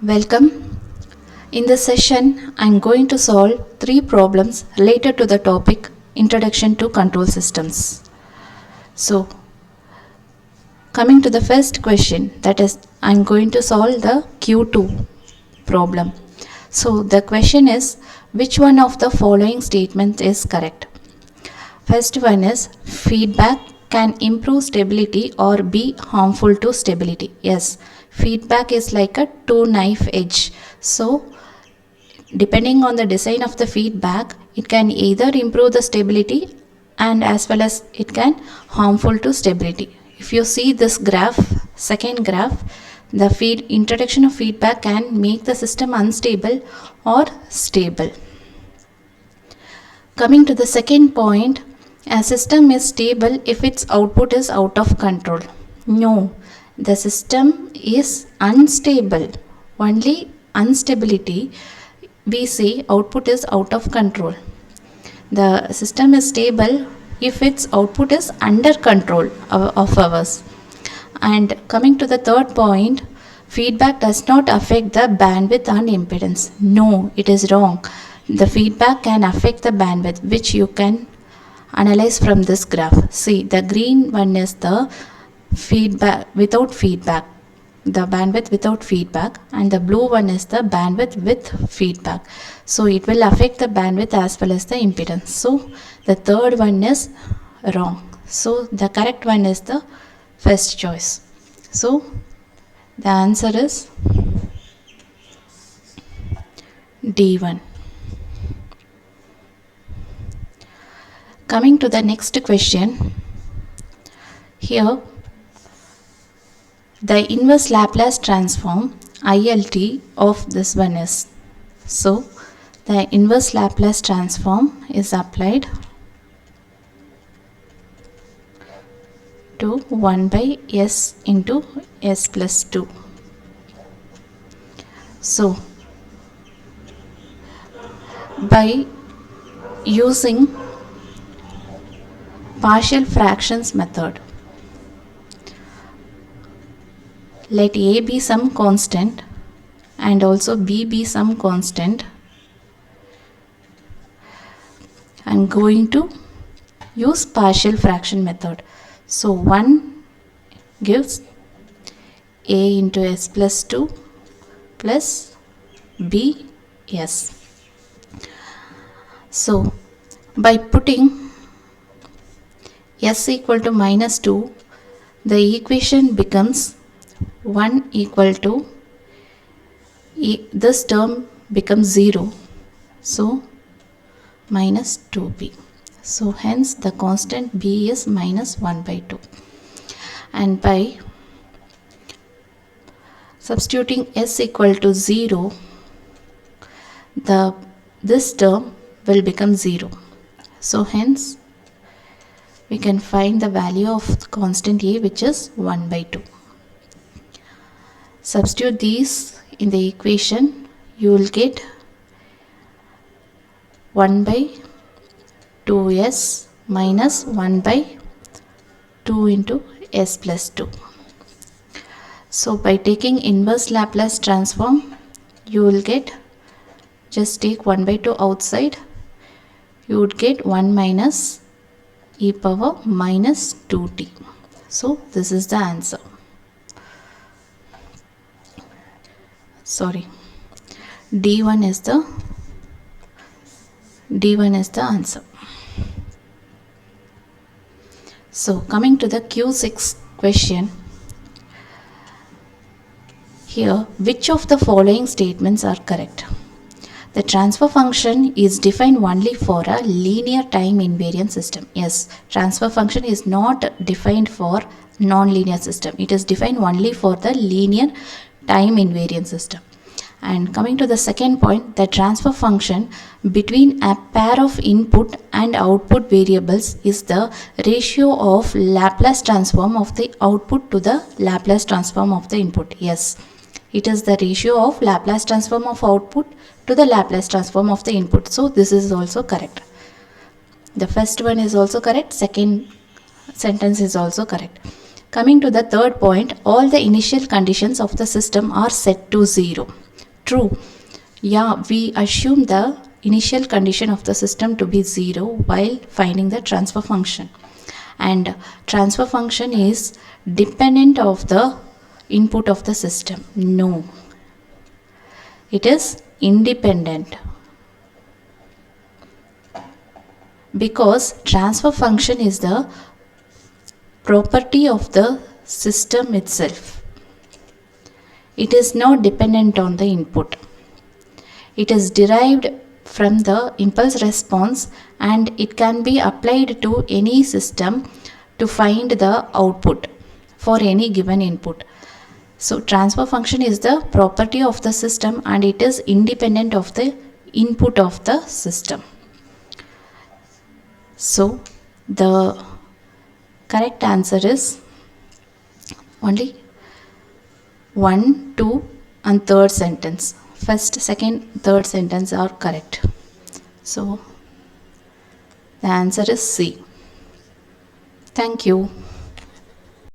Welcome. In this session, I am going to solve 3 problems related to the topic Introduction to Control Systems. So, coming to the first question, that is, I am going to solve the Q2 problem. So, the question is, which one of the following statements is correct? First one is, feedback can improve stability or be harmful to stability. Yes, feedback is like a two-knife edge. So, depending on the design of the feedback, it can either improve the stability and as well as it can harmful to stability. If you see this graph, second graph, the introduction of feedback can make the system unstable or stable. Coming to the second point, a system is stable if its output is out of control. No, the system is unstable. Only instability, we say output is out of control. The system is stable if its output is under control of ours. And coming to the third point, feedback does not affect the bandwidth and impedance. No, it is wrong. The feedback can affect the bandwidth, which you can analyze from this graph. See, the green one is the feedback without feedback, the bandwidth without feedback, and the blue one is the bandwidth with feedback. So it will affect the bandwidth as well as the impedance. So the third one is wrong. So the correct one is the first choice. So the answer is D1. Coming to the next question, here the inverse Laplace transform ILT of this one is. So the inverse Laplace transform is applied to 1 by s into s plus 2. So by using partial fractions method, let a be some constant and also b be some constant. I am going to use partial fraction method. So 1 gives a into s plus 2 plus b s. So by putting s equal to minus 2, the equation becomes 1 equal to this term becomes 0. So minus 2b. So hence the constant b is minus 1 by 2. And by substituting s equal to 0, this term will become 0. So hence we can find the value of constant a, which is 1 by 2. Substitute these in the equation, you will get 1 by 2s minus 1 by 2 into s plus 2. So by taking inverse Laplace transform, you will get, just take 1 by 2 outside, you would get 1 minus e power minus 2t. So this is the answer. Sorry, D1 is the answer. So coming to the Q6 question, here which of the following statements are correct? The transfer function is defined only for a linear time invariant system. Yes, transfer function is not defined for non-linear system. It is defined only for the linear time invariant system. And coming to the second point, the transfer function between a pair of input and output variables is the ratio of Laplace transform of the output to the Laplace transform of the input. Yes, it is the ratio of Laplace transform of output to the Laplace transform of the input. So this is also correct. The first one is also correct. Second sentence is also correct. Coming to the third point, all the initial conditions of the system are set to 0. True. Yeah, we assume the initial condition of the system to be 0 while finding the transfer function. And transfer function is dependent of the input of the system. No, it is independent, because transfer function is the property of the system itself. It is not dependent on the input. It is derived from the impulse response, and it can be applied to any system to find the output for any given input. So transfer function is the property of the system, and it is independent of the input of the system. So the correct answer is only 1, 2 and third sentence. First, second, third sentence are correct. So the answer is C. Thank you.